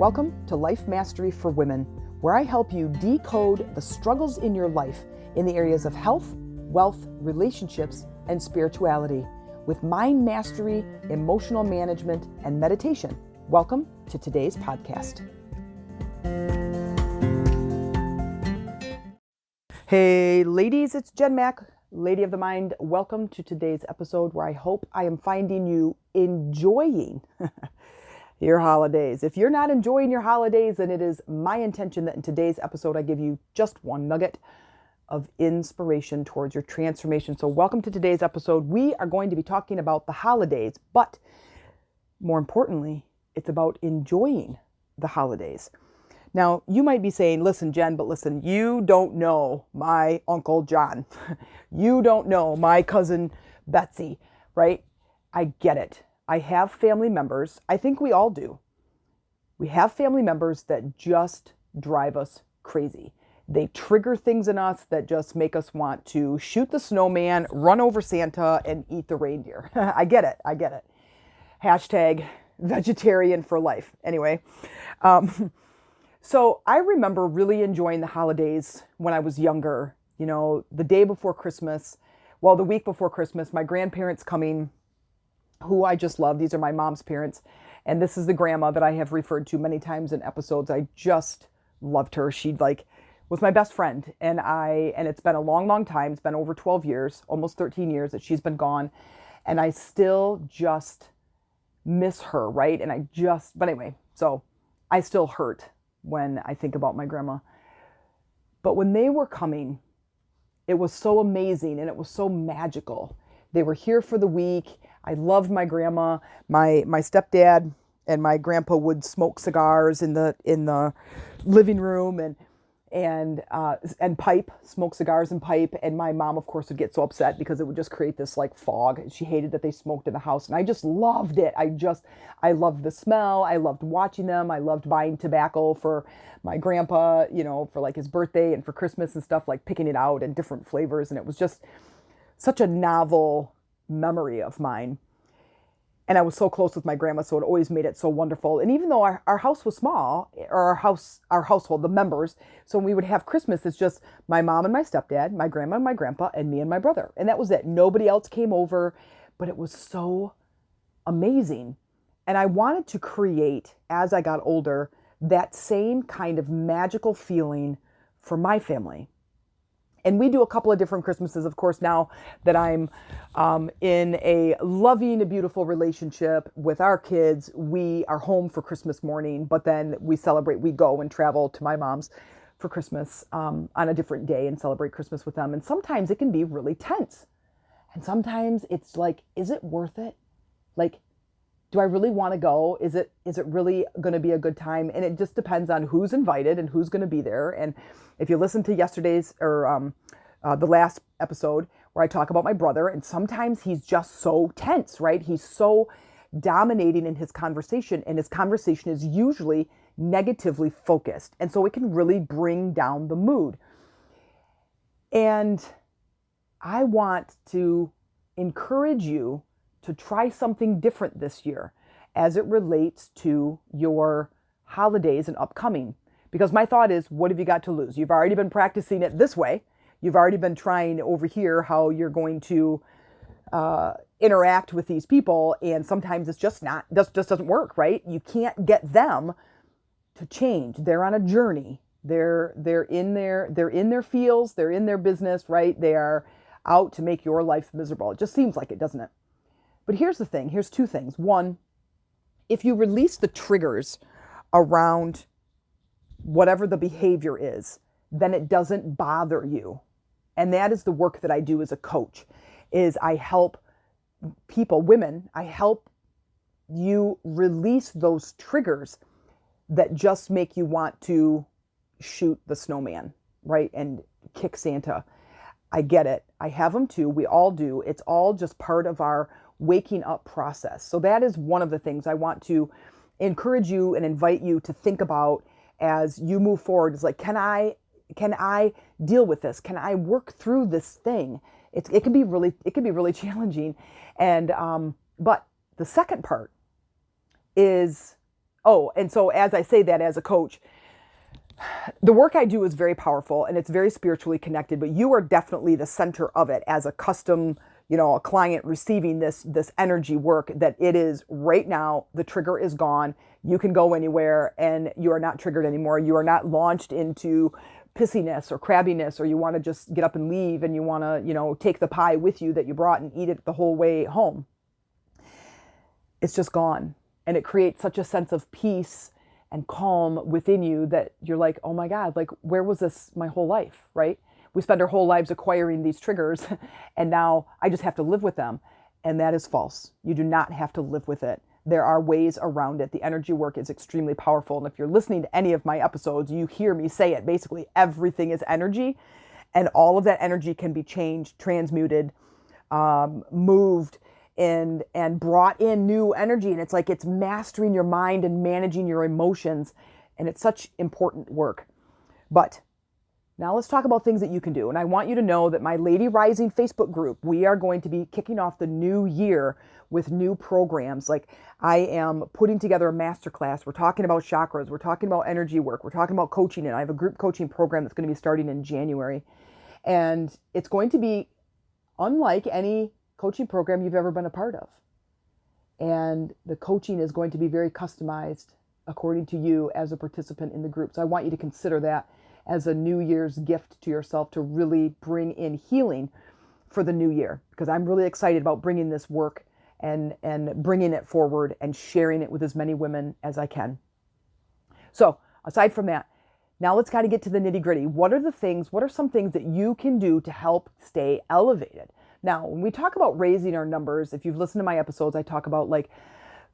Welcome to Life Mastery for Women, where I help you decode the struggles in your life in the areas of health, wealth, relationships, and spirituality with mind mastery, emotional management, and meditation. Welcome to today's podcast. Hey ladies, it's Jen Mack, Lady of the Mind. Welcome to today's episode where I hope I am finding you enjoying your holidays. If you're not enjoying your holidays, then it is my intention that in today's episode, I give you just one nugget of inspiration towards your transformation. So welcome to today's episode. We are going to be talking about the holidays, but more importantly, it's about enjoying the holidays. Now, you might be saying, listen, Jen, but listen, you don't know my Uncle John. You don't know my cousin Betsy, right? I get it. I have family members. I think we all do. We have family members that just drive us crazy. They trigger things in us that just make us want to shoot the snowman, run over Santa, and eat the reindeer. I get it. Hashtag vegetarian for life. Anyway, so I remember really enjoying the holidays when I was younger. You know, the day before Christmas, the week before Christmas, my grandparents coming, who I just love. These are my mom's parents. And this is the grandma that I have referred to many times in episodes. I just loved her. She was my best friend. And it's been a long, long time. It's been over 12 years, almost 13 years that she's been gone. And I still just miss her, right? But anyway, so I still hurt when I think about my grandma. But when they were coming, it was so amazing and it was so magical. They were here for the week. I loved my grandma. My stepdad and my grandpa would smoke cigars in the living room and smoke cigars and pipe. And my mom, of course, would get so upset because it would just create this like fog. She hated that they smoked in the house. And I just loved it. I loved the smell. I loved watching them. I loved buying tobacco for my grandpa, for like his birthday and for Christmas and stuff, like picking it out and different flavors. And it was just such a novel memory of mine. And I was so close with my grandma, so it always made it so wonderful. And even though our house was small, or our household, the members, so when we would have Christmas, it's just my mom and my stepdad, my grandma and my grandpa, and me and my brother. And that was it. Nobody else came over, but it was so amazing. And I wanted to create, as I got older, that same kind of magical feeling for my family. And we do a couple of different Christmases, of course, now that I'm in a loving, beautiful relationship with our kids. We are home for Christmas morning, but then we go and travel to my mom's for Christmas on a different day and celebrate Christmas with them. And sometimes it can be really tense. And sometimes it's like, is it worth it? Like, do I really want to go? Is it really going to be a good time? And it just depends on who's invited and who's going to be there. And if you listen to yesterday's or the last episode where I talk about my brother, and sometimes he's just so tense, right? He's so dominating in his conversation, and his conversation is usually negatively focused. And so it can really bring down the mood. And I want to encourage you to try something different this year as it relates to your holidays and upcoming. Because my thought is, what have you got to lose? You've already been practicing it this way. You've already been trying over here how you're going to interact with these people. And sometimes it's just doesn't work, right? You can't get them to change. They're on a journey. They're in their fields. They're in their business, right? They are out to make your life miserable. It just seems like it, doesn't it? But here's the thing. Here's two things. One, if you release the triggers around whatever the behavior is, then it doesn't bother you. And that is the work that I do as a coach, is I help people, women, I help you release those triggers that just make you want to shoot the snowman, right? And kick Santa. I get it. I have them too. We all do. It's all just part of our waking up process. So that is one of the things I want to encourage you and invite you to think about as you move forward. Is like, can I deal with this? Can I work through this thing? It can be really challenging. And but the second part is Oh, and so as I say that as a coach, the work I do is very powerful and it's very spiritually connected, but you are definitely the center of it as a custom, a client receiving this energy work, that it is right now, the trigger is gone. You can go anywhere and you are not triggered anymore. You are not launched into pissiness or crabbiness, or you want to just get up and leave and you want to, take the pie with you that you brought and eat it the whole way home. It's just gone. And it creates such a sense of peace and calm within you that you're like, oh my God, like, where was this my whole life, right? We spend our whole lives acquiring these triggers and now I just have to live with them. And that is false. You do not have to live with it. There are ways around it. The energy work is extremely powerful. And if you're listening to any of my episodes, you hear me say it. Basically, everything is energy, and all of that energy can be changed, transmuted, moved, and brought in new energy. And it's like it's mastering your mind and managing your emotions. And it's such important work. But now let's talk about things that you can do. And I want you to know that my Lady Rising Facebook group, we are going to be kicking off the new year with new programs. Like, I am putting together a masterclass. We're talking about chakras. We're talking about energy work. We're talking about coaching. And I have a group coaching program that's going to be starting in January. And it's going to be unlike any coaching program you've ever been a part of. And the coaching is going to be very customized according to you as a participant in the group. So I want you to consider that as a New Year's gift to yourself, to really bring in healing for the new year, because I'm really excited about bringing this work and bringing it forward and sharing it with as many women as I can. So aside from that, now let's kind of get to the nitty gritty. What are some things that you can do to help stay elevated? Now, when we talk about raising our numbers, if you've listened to my episodes, I talk about like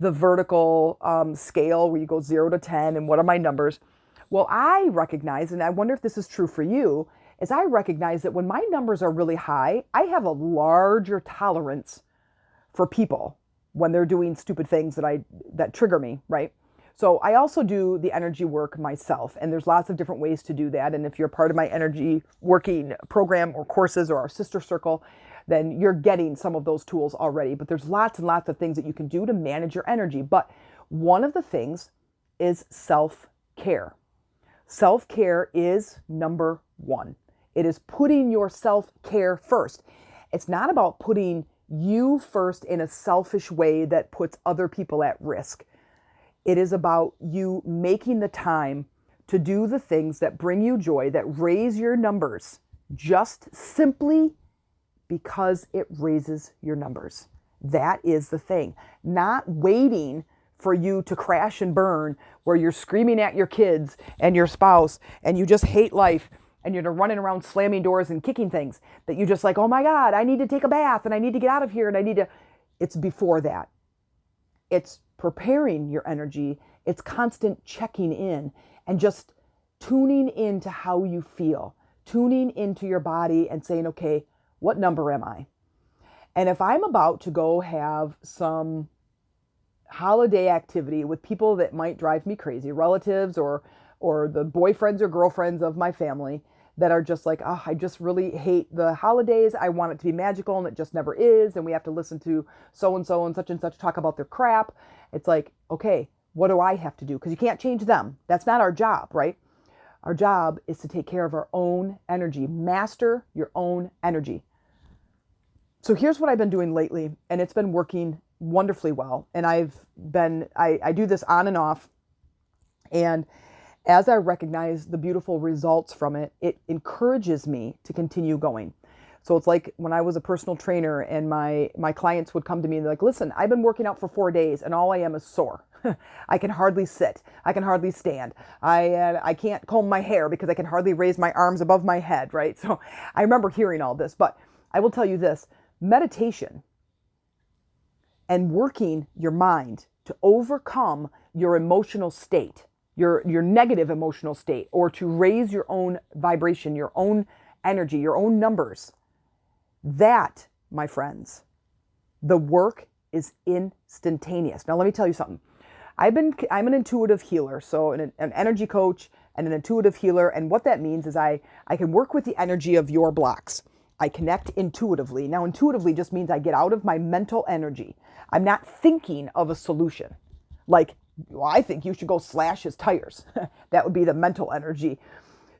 the vertical scale where you go 0 to 10 and what are my numbers. Well, I recognize, and I wonder if this is true for you, is I recognize that when my numbers are really high, I have a larger tolerance for people when they're doing stupid things that trigger me, right? So I also do the energy work myself, and there's lots of different ways to do that. And if you're part of my energy working program or courses or our sister circle, then you're getting some of those tools already. But there's lots and lots of things that you can do to manage your energy. But one of the things is self-care. Self-care is number one. It is putting your self-care first. It's not about putting you first in a selfish way that puts other people at risk. It is about you making the time to do the things that bring you joy, that raise your numbers, just simply because it raises your numbers. That is the thing. Not waiting for you to crash and burn where you're screaming at your kids and your spouse and you just hate life and you're running around slamming doors and kicking things that you just like, oh my God, I need to take a bath and I need to get out of here and it's before that. It's preparing your energy. It's constant checking in and just tuning into how you feel, tuning into your body and saying, okay, what number am I? And if I'm about to go have some holiday activity with people that might drive me crazy, relatives or the boyfriends or girlfriends of my family that are just like, oh, I just really hate the holidays. I want it to be magical and it just never is. And we have to listen to so-and-so and such talk about their crap. It's like, okay, what do I have to do? Because you can't change them. That's not our job, right? Our job is to take care of our own energy. Master your own energy. So here's what I've been doing lately, and it's been working wonderfully well. And I do this on and off. And as I recognize the beautiful results from it, it encourages me to continue going. So it's like when I was a personal trainer and my clients would come to me and they're like, listen, I've been working out for 4 days and all I am is sore. I can hardly sit. I can hardly stand. I can't comb my hair because I can hardly raise my arms above my head, right? So I remember hearing all this, but I will tell you this, meditation and working your mind to overcome your emotional state, your negative emotional state, or to raise your own vibration, your own energy, your own numbers. That, my friends, the work is instantaneous. Now, let me tell you something. I'm an intuitive healer, so an energy coach and an intuitive healer. And what that means is I can work with the energy of your blocks. I connect intuitively. Now, intuitively just means I get out of my mental energy. I'm not thinking of a solution. Like well, I think you should go slash his tires. That would be the mental energy.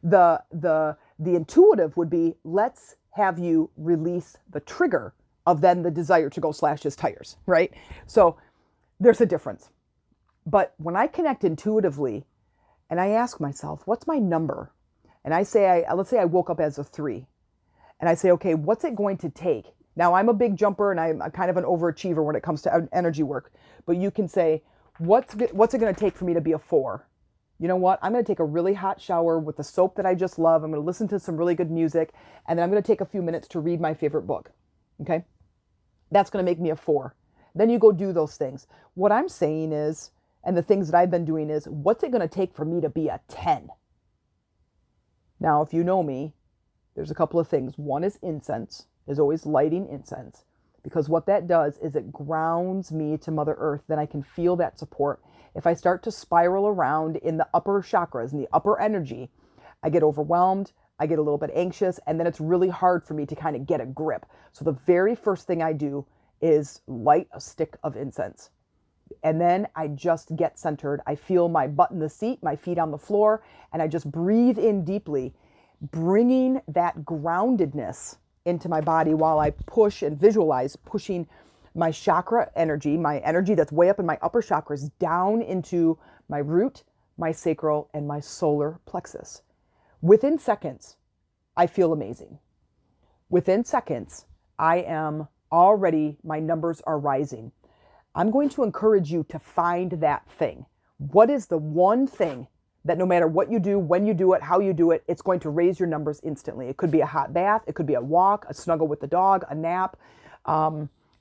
The intuitive would be, let's have you release the trigger of then the desire to go slash his tires, right? So there's a difference. But when I connect intuitively and I ask myself, what's my number? And I say, let's say I woke up as a 3. And I say, okay, what's it going to take? Now, I'm a big jumper and I'm kind of an overachiever when it comes to energy work. But you can say, what's it going to take for me to be a 4? You know what? I'm going to take a really hot shower with the soap that I just love. I'm going to listen to some really good music. And then I'm going to take a few minutes to read my favorite book. Okay? That's going to make me a 4. Then you go do those things. What I'm saying is, and the things that I've been doing is, what's it going to take for me to be a 10? Now, if you know me, there's a couple of things. One is incense, is always lighting incense. Because what that does is it grounds me to Mother Earth. Then I can feel that support. If I start to spiral around in the upper chakras, in the upper energy, I get overwhelmed, I get a little bit anxious, and then it's really hard for me to kind of get a grip. So the very first thing I do is light a stick of incense. And then I just get centered. I feel my butt in the seat, my feet on the floor, and I just breathe in deeply, bringing that groundedness into my body while I push and visualize pushing my chakra energy, my energy that's way up in my upper chakras, down into my root, my sacral, and my solar plexus. Within seconds, I feel amazing. Within seconds, I am already, my numbers are rising. I'm going to encourage you to find that thing. What is the one thing that no matter what you do, when you do it, how you do it, it's going to raise your numbers instantly? It could be a hot bath. It could be a walk, a snuggle with the dog, a nap,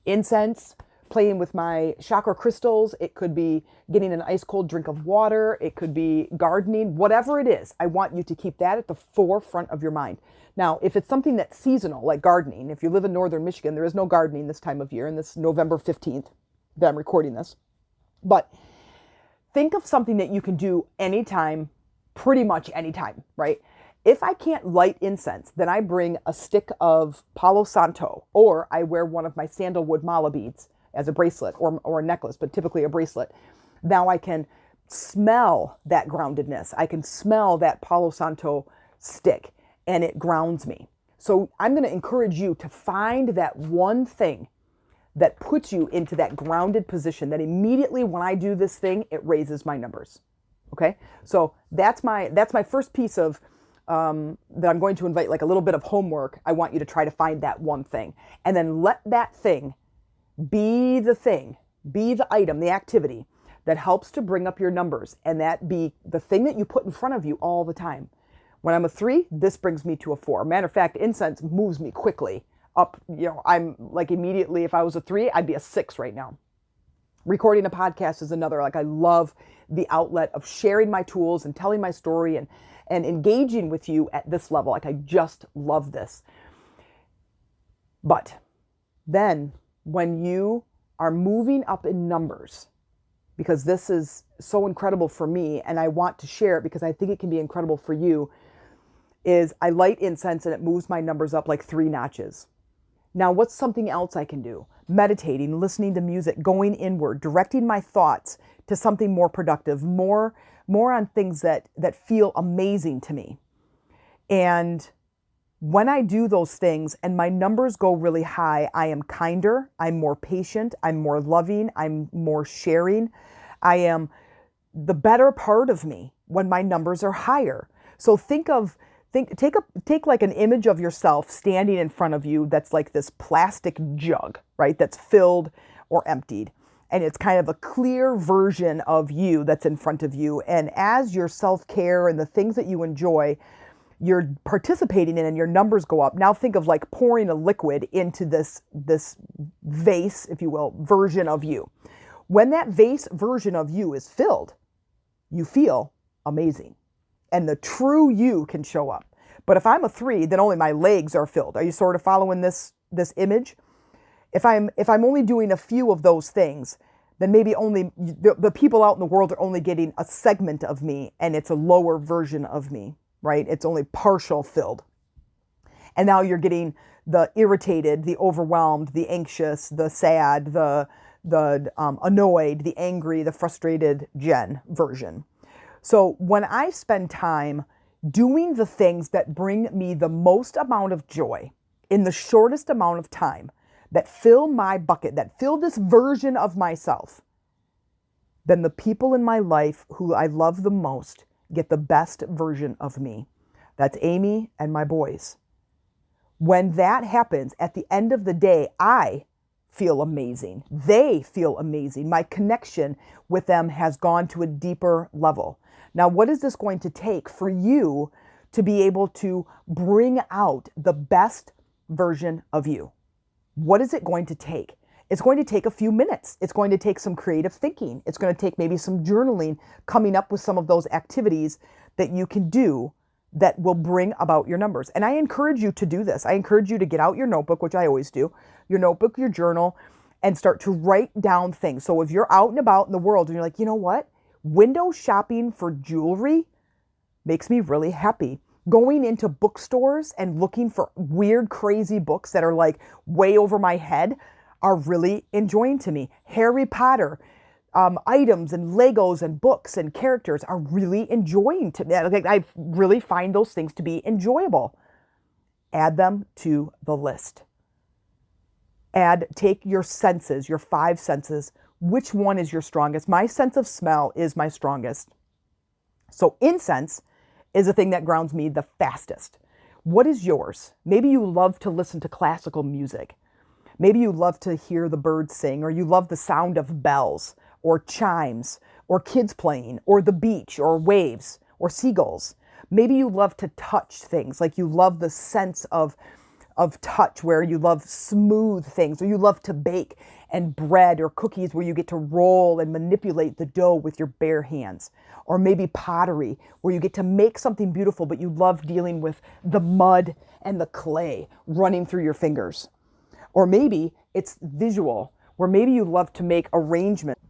incense, playing with my chakra crystals. It could be getting an ice cold drink of water. It could be gardening, whatever it is. I want you to keep that at the forefront of your mind. Now, if it's something that's seasonal, like gardening, if you live in northern Michigan, there is no gardening this time of year, and this November 15th that I'm recording this. But think of something that you can do anytime, pretty much anytime, right? If I can't light incense, then I bring a stick of Palo Santo, or I wear one of my sandalwood mala beads as a bracelet or a necklace, but typically a bracelet. Now I can smell that groundedness. I can smell that Palo Santo stick, and it grounds me. So I'm going to encourage you to find that one thing that puts you into that grounded position that immediately when I do this thing, it raises my numbers. Okay? So that's my first piece of that I'm going to invite, like a little bit of homework. I want you to try to find that one thing, and then let that thing, be the item, the activity that helps to bring up your numbers, and that be the thing that you put in front of you all the time. When I'm a 3, this brings me to a 4. Matter of fact, incense moves me quickly up. I'm like immediately, if I was a 3, I'd be a 6 right now. Recording a podcast is another. Like, I love the outlet of sharing my tools and telling my story and engaging with you at this level. Like, I just love this. But then when you are moving up in numbers, because this is so incredible for me and I want to share it because I think it can be incredible for you, is I light incense and it moves my numbers up like 3 notches. Now, what's something else I can do? Meditating, listening to music, going inward, directing my thoughts to something more productive, more on things that feel amazing to me. And when I do those things and my numbers go really high, I am kinder, I'm more patient, I'm more loving, I'm more sharing. I am the better part of me when my numbers are higher. So take like an image of yourself standing in front of you that's like this plastic jug, right? That's filled or emptied. And it's kind of a clear version of you that's in front of you. And as your self-care and the things that you enjoy, you're participating in and your numbers go up. Now think of like pouring a liquid into this vase, if you will, version of you. When that vase version of you is filled, you feel amazing. And the true you can show up. But if I'm a 3, then only my legs are filled. Are you sort of following this image? If I'm only doing a few of those things, then maybe only the people out in the world are only getting a segment of me, and it's a lower version of me, right? It's only partial filled. And now you're getting the irritated, the overwhelmed, the anxious, the sad, the annoyed, the angry, the frustrated Jen version. So when I spend time doing the things that bring me the most amount of joy in the shortest amount of time, that fill my bucket, that fill this version of myself, then the people in my life who I love the most get the best version of me. That's Amy and my boys. When that happens, at the end of the day, I feel amazing. They feel amazing. My connection with them has gone to a deeper level. Now, what is this going to take for you to be able to bring out the best version of you? What is it going to take? It's going to take a few minutes. It's going to take some creative thinking. It's going to take maybe some journaling, coming up with some of those activities that you can do that will bring about your numbers. And I encourage you to do this. I encourage you to get out your notebook, which I always do, your notebook, your journal, and start to write down things. So if you're out and about in the world and you're like, you know what? Window shopping for jewelry makes me really happy. Going into bookstores and looking for weird, crazy books that are like way over my head are really enjoying to me. Harry Potter items and Legos and books and characters are really enjoying to me. I really find those things to be enjoyable. Add them to the list. Take your senses, your 5 senses. Which one is your strongest? My sense of smell is my strongest. So incense is the thing that grounds me the fastest. What is yours? Maybe you love to listen to classical music. Maybe you love to hear the birds sing, or you love the sound of bells or chimes or kids playing or the beach or waves or seagulls. Maybe you love to touch things, like you love the sense of touch, where you love smooth things, or you love to bake, and bread or cookies where you get to roll and manipulate the dough with your bare hands. Or maybe pottery, where you get to make something beautiful, but you love dealing with the mud and the clay running through your fingers. Or maybe it's visual, where maybe you love to make arrangements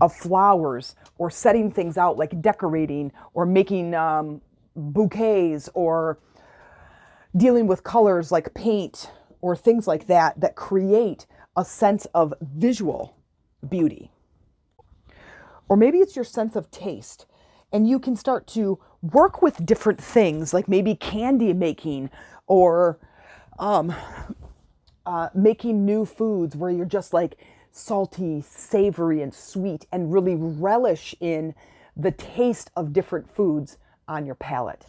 of flowers, or setting things out like decorating, or making bouquets, or dealing with colors like paint or things like that, that create a sense of visual beauty. Or maybe it's your sense of taste, and you can start to work with different things, like maybe candy making, or making new foods where you're just like salty, savory, and sweet, and really relish in the taste of different foods on your palate.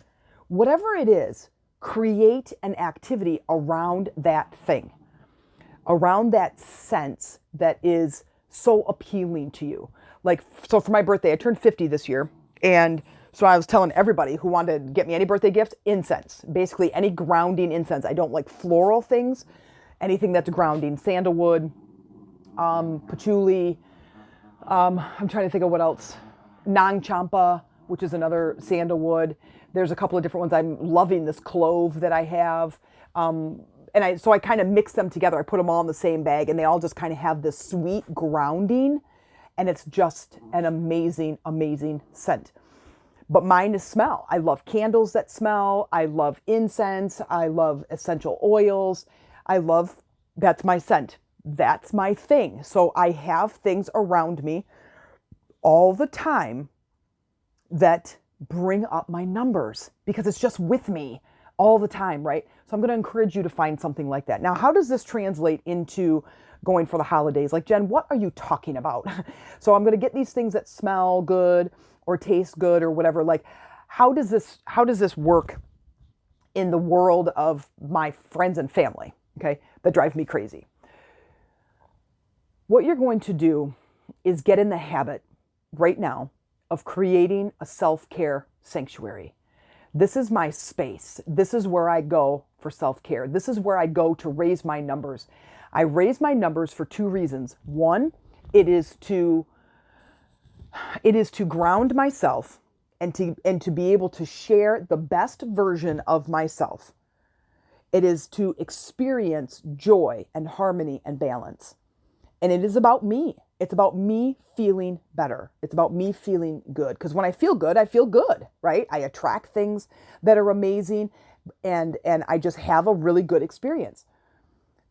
Whatever it is, create an activity around that thing, around that sense that is so appealing to you. Like, so for my birthday, I turned 50 this year. And so I was telling everybody who wanted to get me any birthday gifts, incense, basically any grounding incense. I don't like floral things, anything that's grounding, sandalwood, patchouli. I'm trying to think of what else. Nang champa, which is another sandalwood. There's a couple of different ones. I'm loving this clove that I have. So I kind of mix them together. I put them all in the same bag, and they all just kind of have this sweet grounding, and it's just an amazing, amazing scent. But mine is smell. I love candles that smell. I love incense. I love essential oils. That's my scent. That's my thing. So I have things around me all the time that bring up my numbers, because it's just with me all the time, right? So I'm going to encourage you to find something like that. Now, how does this translate into going for the holidays? Like, Jen, what are you talking about? So I'm going to get these things that smell good or taste good or whatever. Like, how does this work in the world of my friends and family, okay, that drive me crazy? What you're going to do is get in the habit right now of creating a self-care sanctuary. This is my space. This is where I go for self-care. This is where I go to raise my numbers. I raise my numbers for 2 reasons. One, it is to ground myself and to be able to share the best version of myself. It is to experience joy and harmony and balance. And it is about me. It's about me feeling better. It's about me feeling good. Because when I feel good, right? I attract things that are amazing, and I just have a really good experience.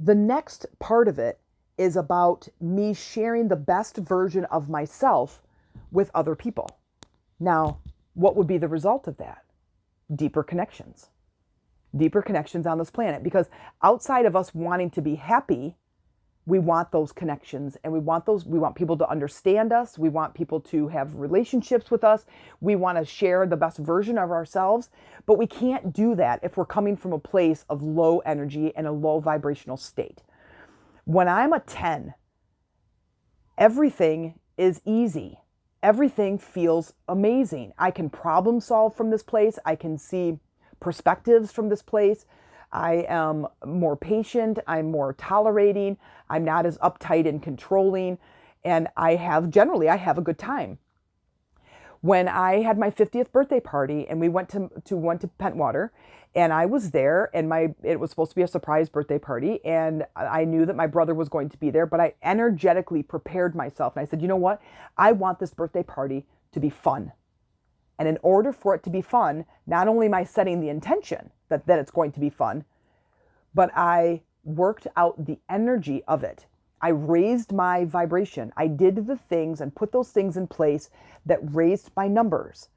The next part of it is about me sharing the best version of myself with other people. Now, what would be the result of that? Deeper connections on this planet, because outside of us wanting to be happy, we want those connections, and we want people to understand us. We want people to have relationships with us. We want to share the best version of ourselves, but we can't do that if we're coming from a place of low energy and a low vibrational state. When I'm a 10, everything is easy. Everything feels amazing. I can problem solve from this place. I can see perspectives from this place. I am more patient. I'm more tolerating. I'm not as uptight and controlling. And I have a good time. When I had my 50th birthday party and we went to Pentwater, and I was there, and it was supposed to be a surprise birthday party, and I knew that my brother was going to be there, but I energetically prepared myself. And I said, you know what? I want this birthday party to be fun. And in order for it to be fun, not only am I setting the intention that it's going to be fun, but I worked out the energy of it. I raised my vibration. I did the things and put those things in place that raised my numbers.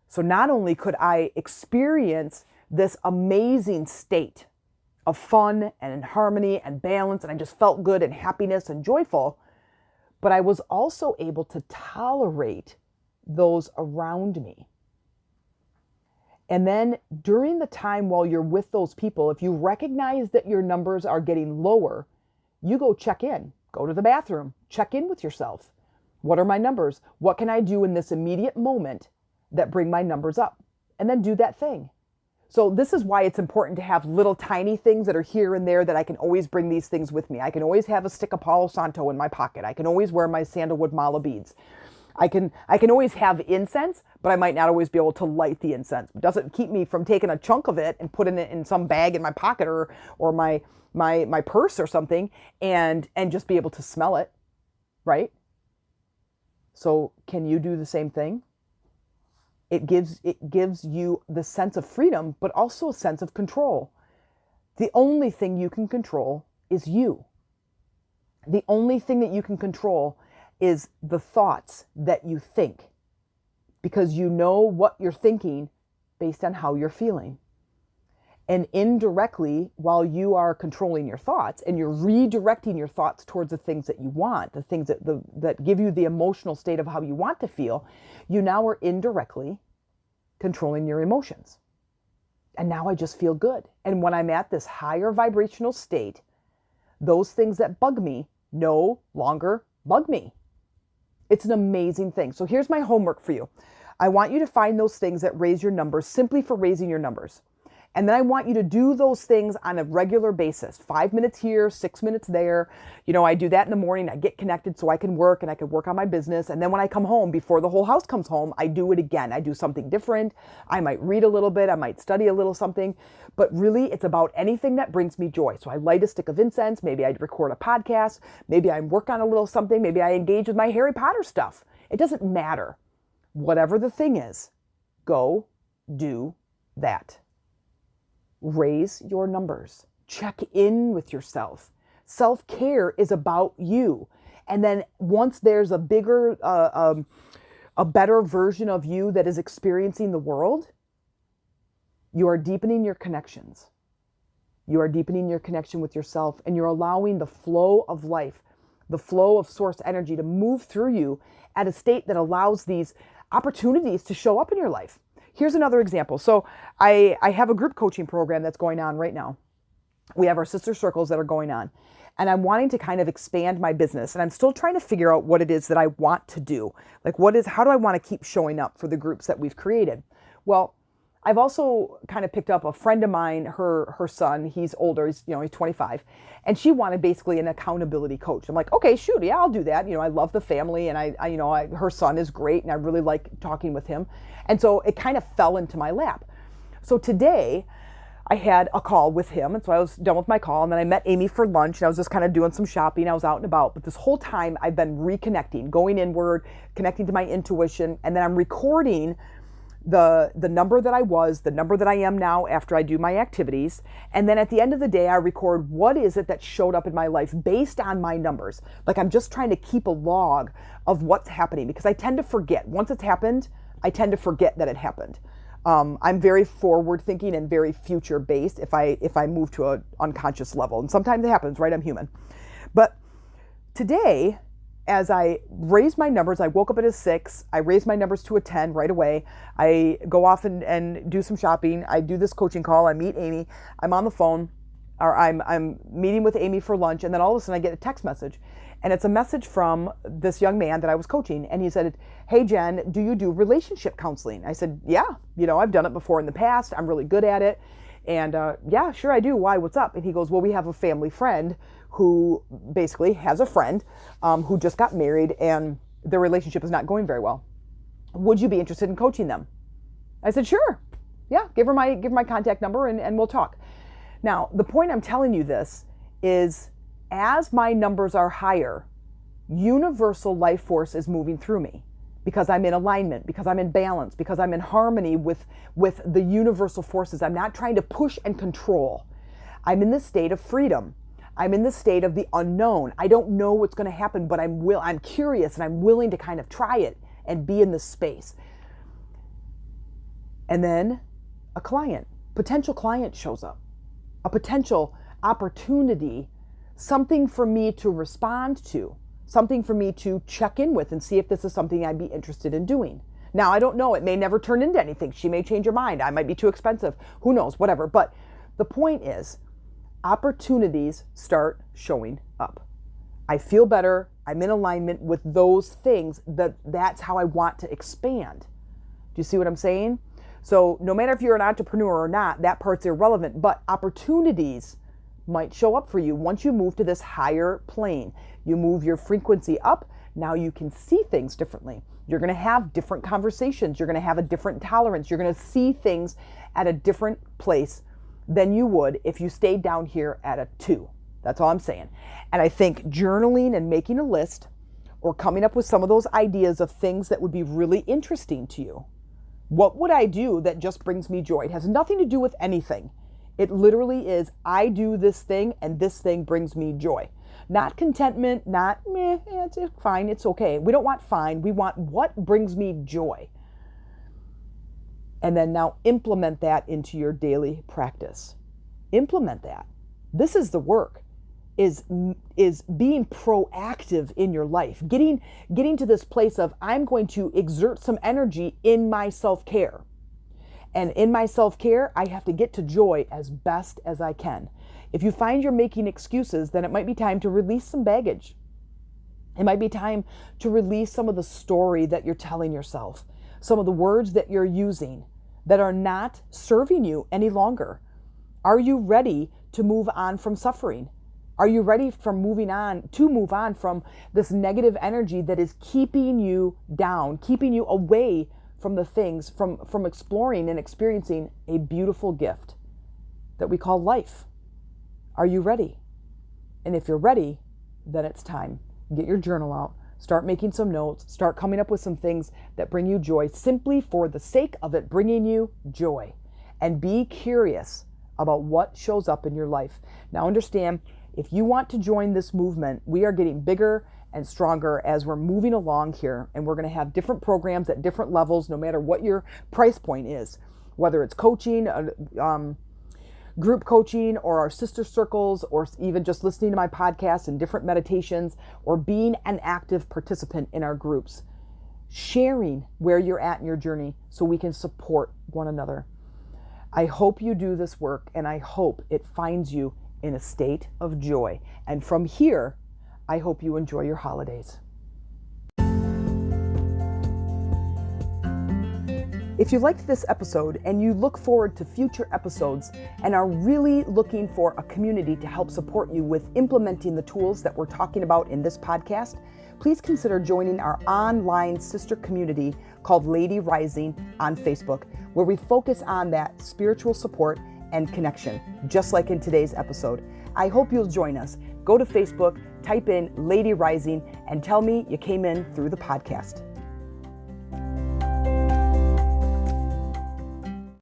So not only could I experience this amazing state of fun and harmony and balance, and I just felt good and happiness and joyful, but I was also able to tolerate those around me. And then during the time while you're with those people, if you recognize that your numbers are getting lower, you go check in, go to the bathroom, check in with yourself. What are my numbers? What can I do in this immediate moment that bring my numbers up? And then do that thing. So this is why it's important to have little tiny things that are here and there, that I can always bring these things with me. I can always have a stick of Palo Santo in my pocket. I can always wear my sandalwood mala beads. I can always have incense, but I might not always be able to light the incense. It doesn't keep me from taking a chunk of it and putting it in some bag in my pocket or my purse or something, and just be able to smell it, right? So can you do the same thing? It gives you the sense of freedom, but also a sense of control. The only thing you can control is you. The only thing that you can control is the thoughts that you think, because you know what you're thinking based on how you're feeling. And indirectly, while you are controlling your thoughts and you're redirecting your thoughts towards the things that you want, the things that give you the emotional state of how you want to feel, you now are indirectly controlling your emotions. And now I just feel good. And when I'm at this higher vibrational state, those things that bug me no longer bug me. It's an amazing thing. So here's my homework for you. I want you to find those things that raise your numbers simply for raising your numbers. And then I want you to do those things on a regular basis. 5 minutes here, 6 minutes there. You know, I do that in the morning. I get connected so I can work and I can work on my business. And then when I come home, before the whole house comes home, I do it again. I do something different. I might read a little bit. I might study a little something. But really, it's about anything that brings me joy. So I light a stick of incense. Maybe I record a podcast. Maybe I work on a little something. Maybe I engage with my Harry Potter stuff. It doesn't matter. Whatever the thing is, go do that. Raise your numbers. Check in with yourself. Self-care is about you. And then once there's a bigger, a better version of you that is experiencing the world, you are deepening your connections. You are deepening your connection with yourself, and you're allowing the flow of life, the flow of source energy to move through you at a state that allows these opportunities to show up in your life. Here's another example. So I have a group coaching program that's going on right now. We have our sister circles that are going on. And I'm wanting to kind of expand my business. And I'm still trying to figure out what it is that I want to do. Like how do I want to keep showing up for the groups that we've created? Well, I've also kind of picked up a friend of mine, her son, he's older, he's 25, and she wanted basically an accountability coach. I'm like, okay, shoot, yeah, I'll do that. I love the family, and her son is great, and I really like talking with him. And so it kind of fell into my lap. So today I had a call with him, and so I was done with my call, and then I met Amy for lunch, and I was just kind of doing some shopping. I was out and about, but this whole time I've been reconnecting, going inward, connecting to my intuition, and then I'm recording the number that I was, the number that I am now after I do my activities. And then at the end of the day, I record what is it that showed up in my life based on my numbers. Like I'm just trying to keep a log of what's happening because I tend to forget. Once it's happened, I tend to forget that it happened. I'm very forward thinking and very future based if I move to an unconscious level. And sometimes it happens, right? I'm human. But today, as I raised my numbers, I woke up at a 6, I raised my numbers to a 10 right away. I go off and do some shopping. I do this coaching call. I meet Amy. I'm on the phone, or I'm meeting with Amy for lunch. And then all of a sudden I get a text message. And it's a message from this young man that I was coaching. And he said, "Hey, Jen, do you do relationship counseling?" I said, "Yeah, I've done it before in the past. I'm really good at it. And yeah, sure I do. Why? What's up?" And he goes, "Well, we have a family friend who basically has a friend who just got married and their relationship is not going very well. Would you be interested in coaching them?" I said, "Sure. Yeah, give her my contact number and we'll talk." Now, the point I'm telling you this is as my numbers are higher, universal life force is moving through me because I'm in alignment, because I'm in balance, because I'm in harmony with the universal forces. I'm not trying to push and control. I'm in this state of freedom. I'm in the state of the unknown. I don't know what's going to happen, but I'm curious and I'm willing to kind of try it and be in this space. And then a potential client shows up, a potential opportunity, something for me to respond to, something for me to check in with and see if this is something I'd be interested in doing. Now, I don't know. It may never turn into anything. She may change her mind. I might be too expensive. Who knows? Whatever. But the point is, opportunities start showing up. I feel better. I'm in alignment with those things. That's how I want to expand. Do you see what I'm saying? So no matter if you're an entrepreneur or not, that part's irrelevant, but opportunities might show up for you once you move to this higher plane. You move your frequency up. Now you can see things differently. You're going to have different conversations. You're going to have a different tolerance. You're going to see things at a different place than you would if you stayed down here at a 2. That's all I'm saying. And I think journaling and making a list or coming up with some of those ideas of things that would be really interesting to you. What would I do that just brings me joy? It has nothing to do with anything. It literally is, I do this thing and this thing brings me joy. Not contentment, not meh, it's fine, it's okay. We don't want fine, we want what brings me joy. And then now implement that into your daily practice. Implement that. This is the work, is being proactive in your life. Getting to this place of, I'm going to exert some energy in my self-care. And in my self-care, I have to get to joy as best as I can. If you find you're making excuses, then it might be time to release some baggage. It might be time to release some of the story that you're telling yourself, some of the words that you're using that are not serving you any longer. Are you ready to move on from suffering? Are you ready to move on from this negative energy that is keeping you down, keeping you away from the things, from exploring and experiencing a beautiful gift that we call life? Are you ready? And if you're ready, then it's time. Get your journal out, start making some notes, start coming up with some things that bring you joy simply for the sake of it bringing you joy. And be curious about what shows up in your life. Now understand, if you want to join this movement, we are getting bigger and stronger as we're moving along here, and we're going to have different programs at different levels, no matter what your price point is, whether it's coaching, group coaching, or our sister circles, or even just listening to my podcasts and different meditations, or being an active participant in our groups, sharing where you're at in your journey so we can support one another. I hope you do this work, and I hope it finds you in a state of joy. And from here, I hope you enjoy your holidays. If you liked this episode and you look forward to future episodes and are really looking for a community to help support you with implementing the tools that we're talking about in this podcast, please consider joining our online sister community called Lady Rising on Facebook, where we focus on that spiritual support and connection, just like in today's episode. I hope you'll join us. Go to Facebook, type in Lady Rising, and tell me you came in through the podcast.